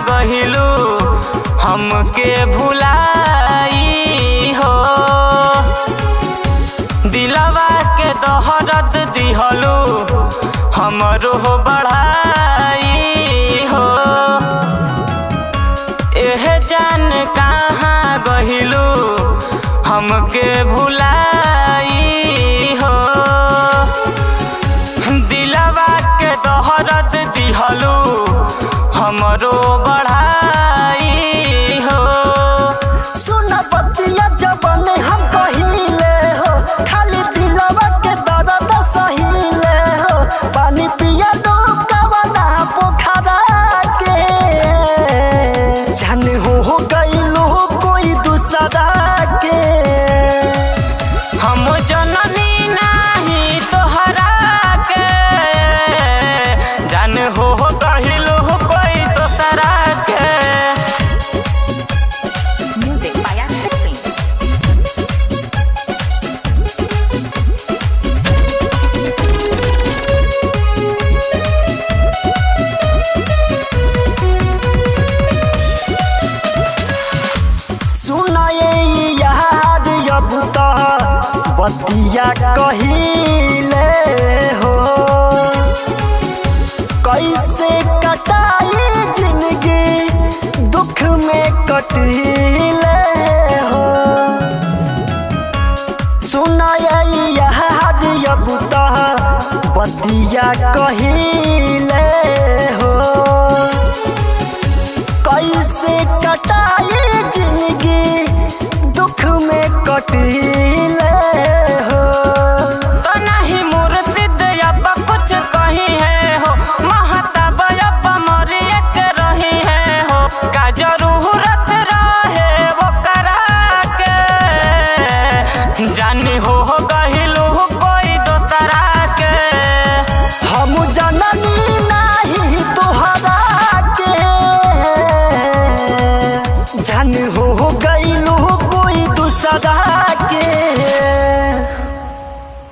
गहिलू हमके भुलाई हो। दिलवा के दहरत दिहलू हमरो बढ़ाई हो। एह जान कहाँ गहिलू हमके भुलाई हो। दिलवा के दहरत दिहलू हमरो बढ़ाई हो। सुन बतिया जबन हम कहिले हो, खाली दिलवा के दर्द सहिले हो। पानी पिया दो कवना पोखरा के, जान हो गइलो कोई दूसरा के। हम जननी नाही तोहरा के, जान हो गइलो कोई दूसरा के। Music by Akshay Singh. सुनाए याद अब तो बतिया कहिले हो। कैसे कटाई जिंदगी दुख में कटिले हो। सुनाए याद अब तो बतिया कहिले हो। कैसे कटाई जिंदगी दुख में कटी